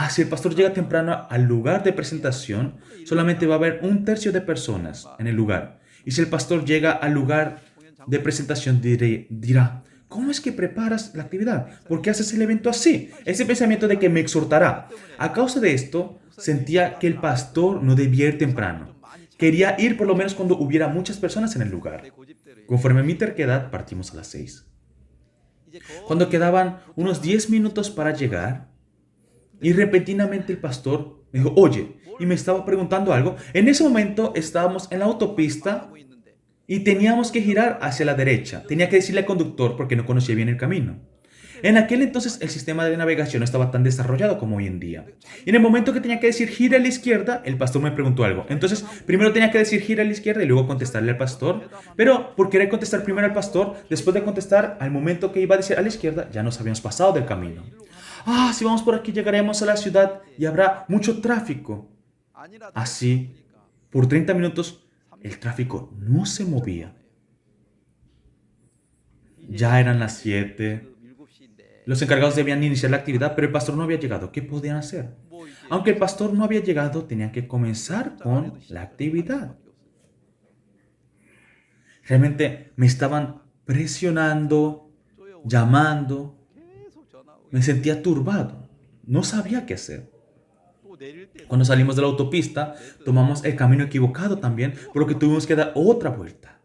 si el pastor llega temprano al lugar de presentación, solamente va a haber 1/3 de personas en el lugar. Y si el pastor llega al lugar de presentación, dirá, ¿cómo es que preparas la actividad? ¿Por qué haces el evento así? Ese pensamiento de que me exhortará. A causa de esto, sentía que el pastor no debía ir temprano. Quería ir por lo menos cuando hubiera muchas personas en el lugar. Conforme a mi terquedad, partimos a las 6. Cuando quedaban unos 10 minutos para llegar, y repentinamente el pastor me dijo, oye, y me estaba preguntando algo. En ese momento estábamos en la autopista y teníamos que girar hacia la derecha. Tenía que decirle al conductor porque no conocía bien el camino. En aquel entonces el sistema de navegación no estaba tan desarrollado como hoy en día. Y en el momento que tenía que decir gira a la izquierda, el pastor me preguntó algo. Entonces, primero tenía que decir gira a la izquierda y luego contestarle al pastor. Pero por querer contestar primero al pastor, después de contestar, al momento que iba a decir a la izquierda, ya nos habíamos pasado del camino. Si vamos por aquí llegaremos a la ciudad y habrá mucho tráfico. Así, por 30 minutos, el tráfico no se movía. Ya eran las 7. Los encargados debían iniciar la actividad, pero el pastor no había llegado. ¿Qué podían hacer? Aunque el pastor no había llegado, tenían que comenzar con la actividad. Realmente me estaban presionando, llamando. Me sentía turbado. No sabía qué hacer. Cuando salimos de la autopista, tomamos el camino equivocado también, por lo que tuvimos que dar otra vuelta.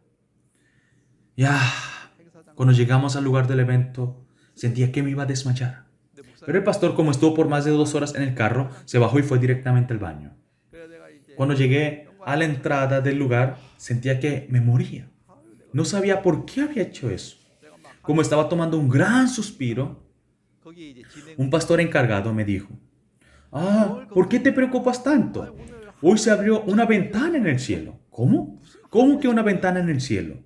Cuando llegamos al lugar del evento, sentía que me iba a desmayar. Pero el pastor, como estuvo por más de 2 horas en el carro, se bajó y fue directamente al baño. Cuando llegué a la entrada del lugar, sentía que me moría. No sabía por qué había hecho eso. Como estaba tomando un gran suspiro, un pastor encargado me dijo, ¿por qué te preocupas tanto? Hoy se abrió una ventana en el cielo. ¿Cómo? ¿Cómo que una ventana en el cielo?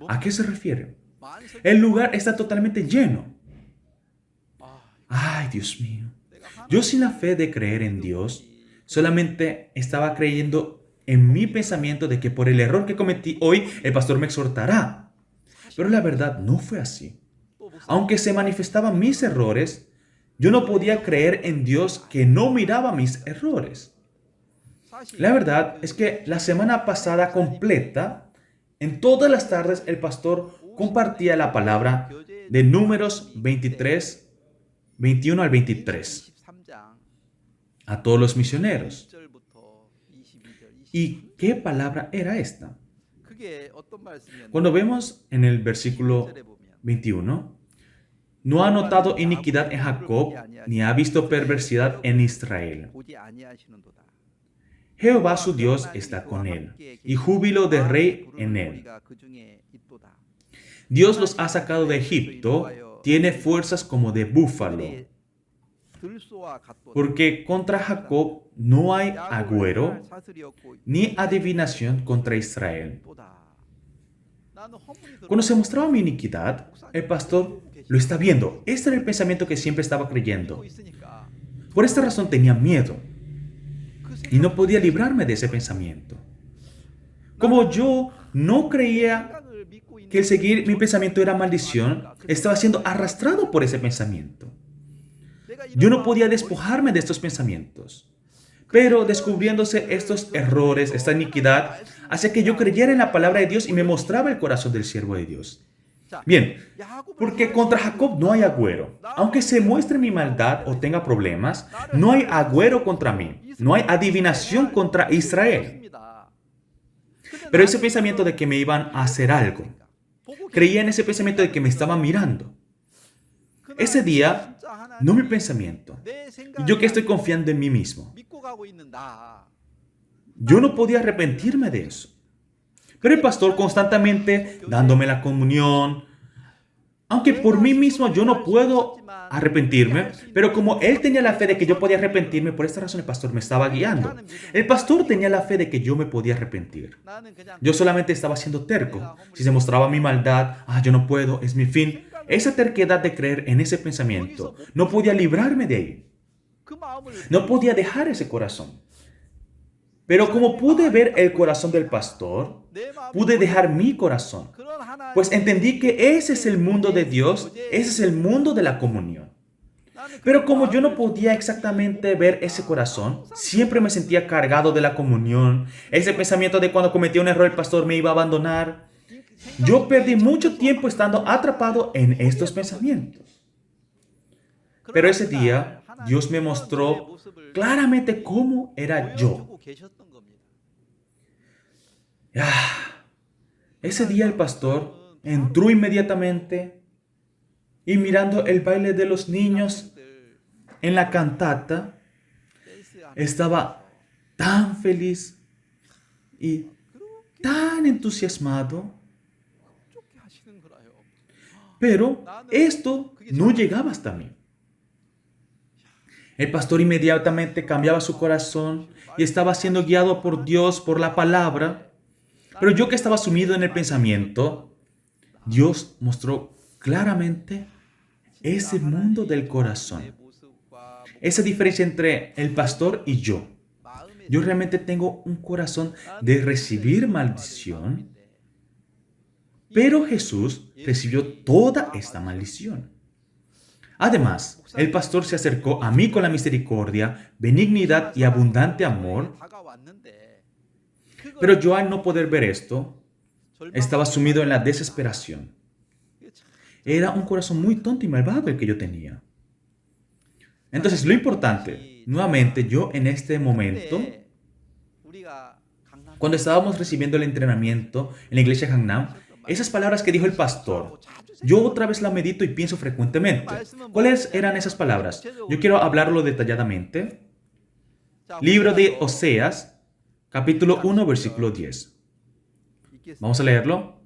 ¿A qué se refiere? El lugar está totalmente lleno. Ay, Dios mío. Yo sin la fe de creer en Dios, solamente estaba creyendo en mi pensamiento de que por el error que cometí hoy, el pastor me exhortará. Pero la verdad no fue así. Aunque se manifestaban mis errores, yo no podía creer en Dios que no miraba mis errores. La verdad es que la semana pasada completa, en todas las tardes el pastor compartía la palabra de Números 23, 21 al 23 a todos los misioneros. ¿Y qué palabra era esta? Cuando vemos en el versículo 21, no ha notado iniquidad en Jacob, ni ha visto perversidad en Israel. Jehová su Dios está con él, y júbilo de rey en él. Dios los ha sacado de Egipto, tiene fuerzas como de búfalo. Porque contra Jacob no hay agüero, ni adivinación contra Israel. Cuando se mostraba mi iniquidad, el pastor lo está viendo. Este era el pensamiento que siempre estaba creyendo. Por esta razón tenía miedo y no podía librarme de ese pensamiento. Como yo no creía que el seguir mi pensamiento era maldición, estaba siendo arrastrado por ese pensamiento. Yo no podía despojarme de estos pensamientos. Pero descubriéndose estos errores, esta iniquidad, hacía que yo creyera en la palabra de Dios y me mostraba el corazón del siervo de Dios. Bien, porque contra Jacob no hay agüero. Aunque se muestre mi maldad o tenga problemas, no hay agüero contra mí. No hay adivinación contra Israel. Pero ese pensamiento de que me iban a hacer algo, creía en ese pensamiento de que me estaban mirando. Ese día, no mi pensamiento. Yo que estoy confiando en mí mismo. Yo no podía arrepentirme de eso. Pero el pastor constantemente dándome la comunión. Aunque por mí mismo yo no puedo arrepentirme, pero como él tenía la fe de que yo podía arrepentirme, por esta razón el pastor me estaba guiando. El pastor tenía la fe de que yo me podía arrepentir. Yo solamente estaba siendo terco. Si se mostraba mi maldad, yo no puedo, es mi fin. Esa terquedad de creer en ese pensamiento, no podía librarme de ahí. No podía dejar ese corazón. Pero como pude ver el corazón del pastor, pude dejar mi corazón. Pues entendí que ese es el mundo de Dios, ese es el mundo de la comunión. Pero como yo no podía exactamente ver ese corazón, siempre me sentía cargado de la comunión, ese pensamiento de cuando cometía un error el pastor me iba a abandonar. Yo perdí mucho tiempo estando atrapado en estos pensamientos. Pero ese día, Dios me mostró claramente cómo era yo. Ese día el pastor entró inmediatamente y mirando el baile de los niños en la cantata, estaba tan feliz y tan entusiasmado. Pero esto no llegaba hasta mí. El pastor inmediatamente cambiaba su corazón y estaba siendo guiado por Dios, por la palabra. Pero yo que estaba sumido en el pensamiento, Dios mostró claramente ese mundo del corazón. Esa diferencia entre el pastor y yo. Yo realmente tengo un corazón de recibir maldición, pero Jesús recibió toda esta maldición. Además, el pastor se acercó a mí con la misericordia, benignidad y abundante amor. Pero yo al no poder ver esto, estaba sumido en la desesperación. Era un corazón muy tonto y malvado el que yo tenía. Entonces, lo importante, nuevamente, yo en este momento, cuando estábamos recibiendo el entrenamiento en la iglesia Gangnam, esas palabras que dijo el pastor, yo otra vez la medito y pienso frecuentemente. ¿Cuáles eran esas palabras? Yo quiero hablarlo detalladamente. Libro de Oseas, capítulo 1, versículo 10. Vamos a leerlo.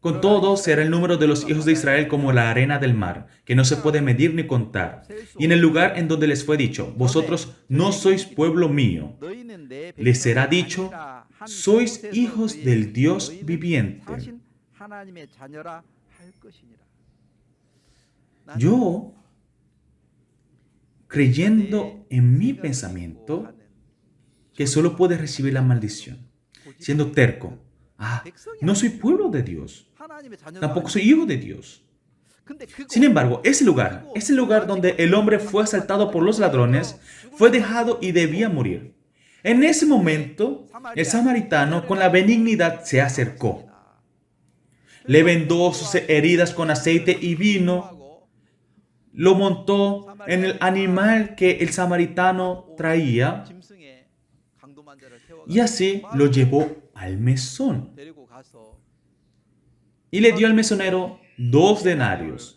Con todo será el número de los hijos de Israel como la arena del mar, que no se puede medir ni contar. Y en el lugar en donde les fue dicho, vosotros no sois pueblo mío, les será dicho, sois hijos del Dios viviente. Yo, creyendo en mi pensamiento, que solo puede recibir la maldición, siendo terco, no soy pueblo de Dios, tampoco soy hijo de Dios. Sin embargo, ese lugar donde el hombre fue asaltado por los ladrones, fue dejado y debía morir. En ese momento, el samaritano con la benignidad se acercó. Le vendó sus heridas con aceite y vino, lo montó en el animal que el samaritano traía y así lo llevó al mesón. y le dio al mesonero 2 denarios.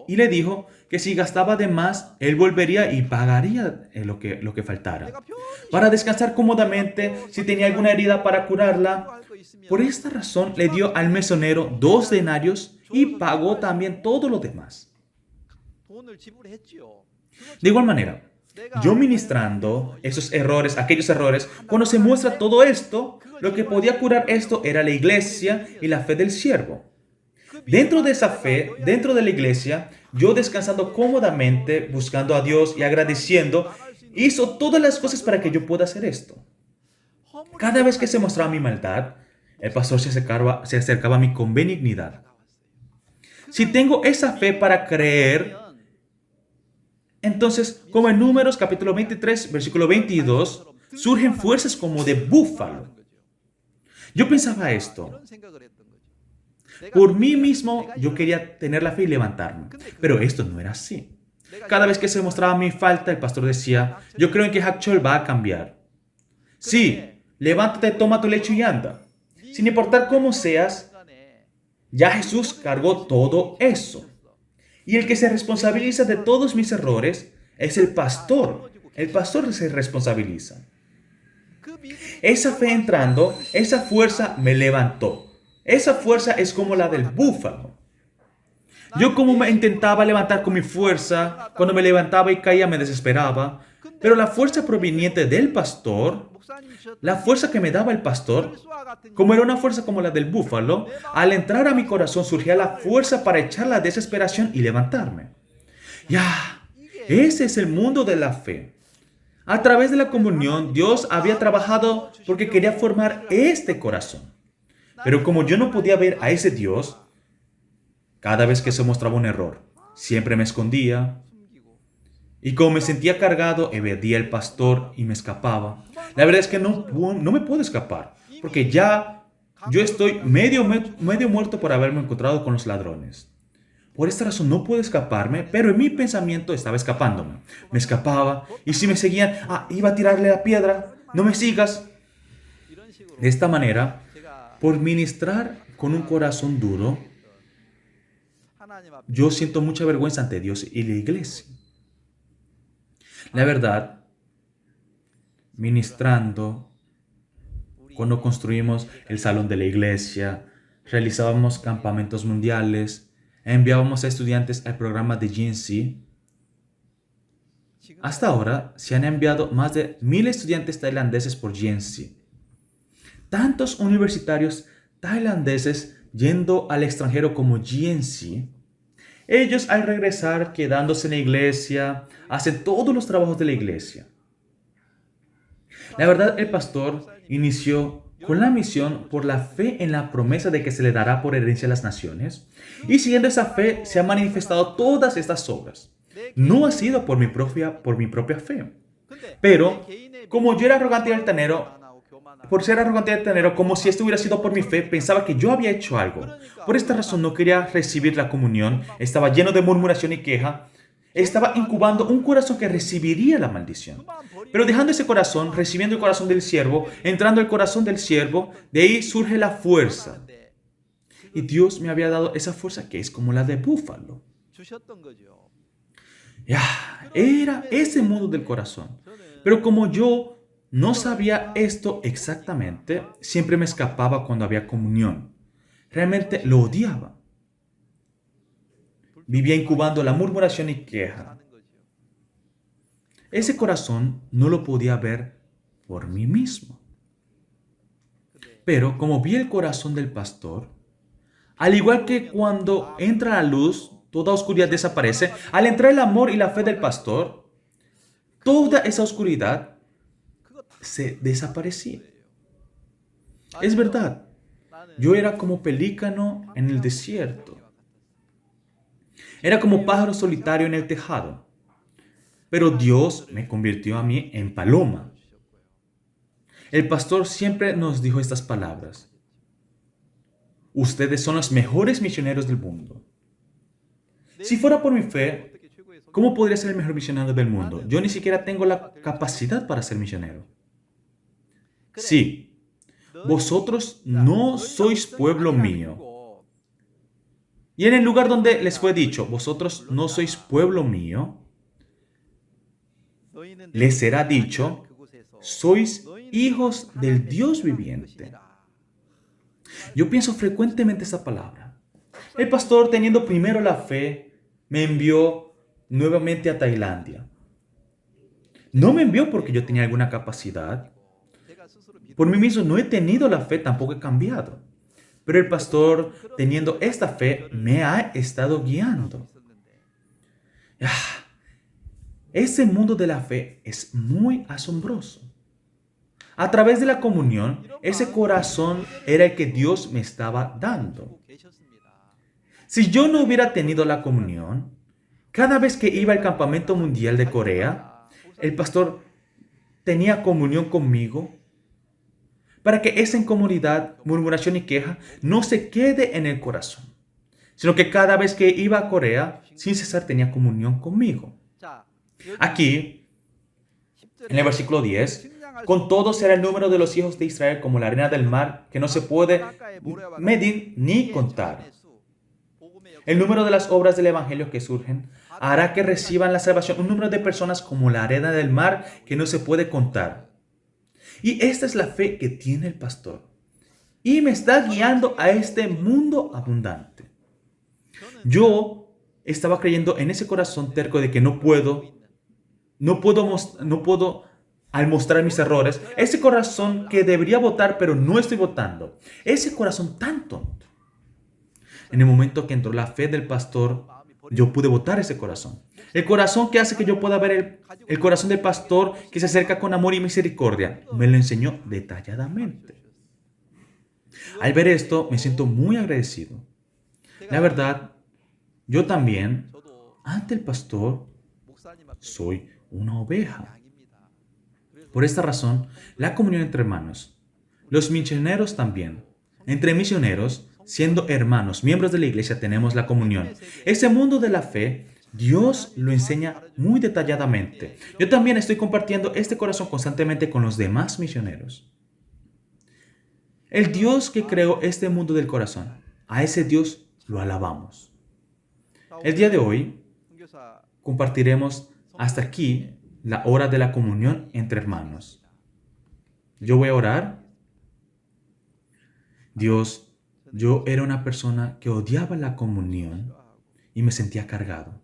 Y le dijo que si gastaba de más, él volvería y pagaría lo que faltara, para descansar cómodamente si tenía alguna herida para curarla. Por esta razón le dio al mesonero 2 denarios y pagó también todo lo demás. De igual manera, yo ministrando esos errores, aquellos errores, cuando se muestra todo esto, lo que podía curar esto era la iglesia y la fe del siervo. Dentro de esa fe, dentro de la iglesia, yo descansando cómodamente, buscando a Dios y agradeciendo, hizo todas las cosas para que yo pueda hacer esto. Cada vez que se mostraba mi maldad, el pastor se acercaba a mí con benignidad. Si tengo esa fe para creer, entonces, como en Números capítulo 23, versículo 22, surgen fuerzas como de búfalo. Yo pensaba esto. Por mí mismo, yo quería tener la fe y levantarme. Pero esto no era así. Cada vez que se mostraba mi falta, el pastor decía, yo creo en que Hakchol va a cambiar. Sí, levántate, toma tu lecho y anda. Sin importar cómo seas, ya Jesús cargó todo eso. Y el que se responsabiliza de todos mis errores es el pastor. El pastor se responsabiliza. Esa fe entrando, esa fuerza me levantó. Esa fuerza es como la del búfalo. Yo como me intentaba levantar con mi fuerza, cuando me levantaba y caía me desesperaba, pero la fuerza proveniente del pastor, la fuerza que me daba el pastor, como era una fuerza como la del búfalo, al entrar a mi corazón surgía la fuerza para echar la desesperación y levantarme. Ya, ese es el mundo de la fe. A través de la comunión, Dios había trabajado porque quería formar este corazón. Pero como yo no podía ver a ese Dios, cada vez que se mostraba un error, siempre me escondía. Y como me sentía cargado, evadía al pastor y me escapaba. La verdad es que no me puedo escapar, porque ya yo estoy medio muerto por haberme encontrado con los ladrones. Por esta razón no puedo escaparme, pero en mi pensamiento estaba escapándome. Me escapaba y si me seguían, iba a tirarle la piedra. No me sigas. De esta manera, por ministrar con un corazón duro, yo siento mucha vergüenza ante Dios y la iglesia. La verdad, ministrando, cuando construimos el salón de la iglesia, realizábamos campamentos mundiales, enviábamos a estudiantes al programa de GNC. Hasta ahora se han enviado más de 1,000 estudiantes tailandeses por GNC. Tantos universitarios tailandeses yendo al extranjero como GNC. Ellos al regresar, quedándose en la iglesia, hacen todos los trabajos de la iglesia. La verdad, el pastor inició con la misión por la fe en la promesa de que se le dará por herencia a las naciones, y siguiendo esa fe se han manifestado todas estas obras. No ha sido por mi propia fe, pero como yo era arrogante y altanero, por ser arrogante y altanero, como si esto hubiera sido por mi fe, pensaba que yo había hecho algo. Por esta razón no quería recibir la comunión, estaba lleno de murmuración y queja, estaba incubando un corazón que recibiría la maldición. Pero dejando ese corazón, recibiendo el corazón del siervo, entrando al corazón del siervo, de ahí surge la fuerza. Y Dios me había dado esa fuerza que es como la de búfalo. Ya, era ese mundo del corazón. Pero como yo no sabía esto exactamente, siempre me escapaba cuando había comunión. Realmente lo odiaba. Vivía incubando la murmuración y queja. Ese corazón no lo podía ver por mí mismo. Pero como vi el corazón del pastor, al igual que cuando entra la luz, toda oscuridad desaparece, al entrar el amor y la fe del pastor, toda esa oscuridad se desaparecía. Es verdad, yo era como pelícano en el desierto. Era como pájaro solitario en el tejado. Pero Dios me convirtió a mí en paloma. El pastor siempre nos dijo estas palabras. Ustedes son los mejores misioneros del mundo. Si fuera por mi fe, ¿cómo podría ser el mejor misionero del mundo? Yo ni siquiera tengo la capacidad para ser misionero. Sí, vosotros no sois pueblo mío. Y en el lugar donde les fue dicho, vosotros no sois pueblo mío, les será dicho, sois hijos del Dios viviente. Yo pienso frecuentemente esa palabra. El pastor, teniendo primero la fe, me envió nuevamente a Tailandia. No me envió porque yo tenía alguna capacidad. Por mí mismo no he tenido la fe, tampoco he cambiado. Pero el pastor, teniendo esta fe, me ha estado guiando. Ese mundo de la fe es muy asombroso. A través de la comunión, ese corazón era el que Dios me estaba dando. Si yo no hubiera tenido la comunión, cada vez que iba al campamento mundial de Corea, el pastor tenía comunión conmigo para que esa incomodidad, murmuración y queja no se quede en el corazón, sino que cada vez que iba a Corea, sin cesar tenía comunión conmigo. Aquí, en el versículo 10, con todo será el número de los hijos de Israel como la arena del mar, que no se puede medir ni contar. El número de las obras del Evangelio que surgen hará que reciban la salvación un número de personas como la arena del mar, que no se puede contar. Y esta es la fe que tiene el pastor. Y me está guiando a este mundo abundante. Yo estaba creyendo en ese corazón terco de que no puedo, al mostrar mis errores, ese corazón que debería votar pero no estoy votando, ese corazón tan tonto. En el momento que entró la fe del pastor, yo pude votar ese corazón. El corazón que hace que yo pueda ver el corazón del pastor que se acerca con amor y misericordia. Me lo enseñó detalladamente. Al ver esto, me siento muy agradecido. La verdad, yo también, ante el pastor, soy una oveja. Por esta razón, la comunión entre hermanos, los misioneros también, entre misioneros, siendo hermanos, miembros de la iglesia, tenemos la comunión. Ese mundo de la fe, Dios lo enseña muy detalladamente. Yo también estoy compartiendo este corazón constantemente con los demás misioneros. El Dios que creó este mundo del corazón, a ese Dios lo alabamos. El día de hoy compartiremos hasta aquí la hora de la comunión entre hermanos. Yo voy a orar. Dios, yo era una persona que odiaba la comunión y me sentía cargado.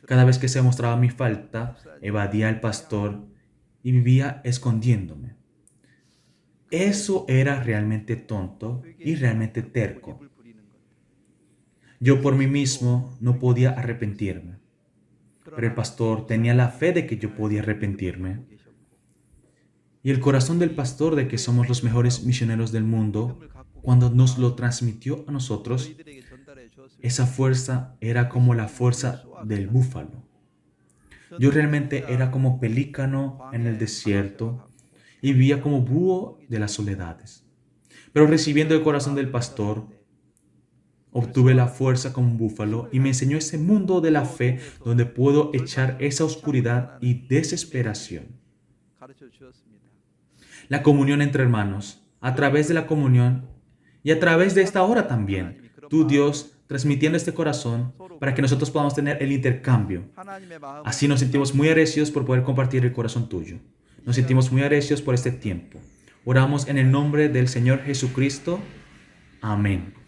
Cada vez que se mostraba mi falta, evadía al pastor y vivía escondiéndome. Eso era realmente tonto y realmente terco. Yo por mí mismo no podía arrepentirme, pero el pastor tenía la fe de que yo podía arrepentirme. Y el corazón del pastor de que somos los mejores misioneros del mundo, cuando nos lo transmitió a nosotros, esa fuerza era como la fuerza del búfalo. Yo realmente era como pelícano en el desierto y vivía como búho de las soledades. Pero recibiendo el corazón del pastor, obtuve la fuerza como un búfalo y me enseñó ese mundo de la fe donde puedo echar esa oscuridad y desesperación. La comunión entre hermanos, a través de la comunión y a través de esta hora también, tú Dios transmitiendo este corazón para que nosotros podamos tener el intercambio. Así nos sentimos muy agradecidos por poder compartir el corazón tuyo. Nos sentimos muy agradecidos por este tiempo. Oramos en el nombre del Señor Jesucristo. Amén.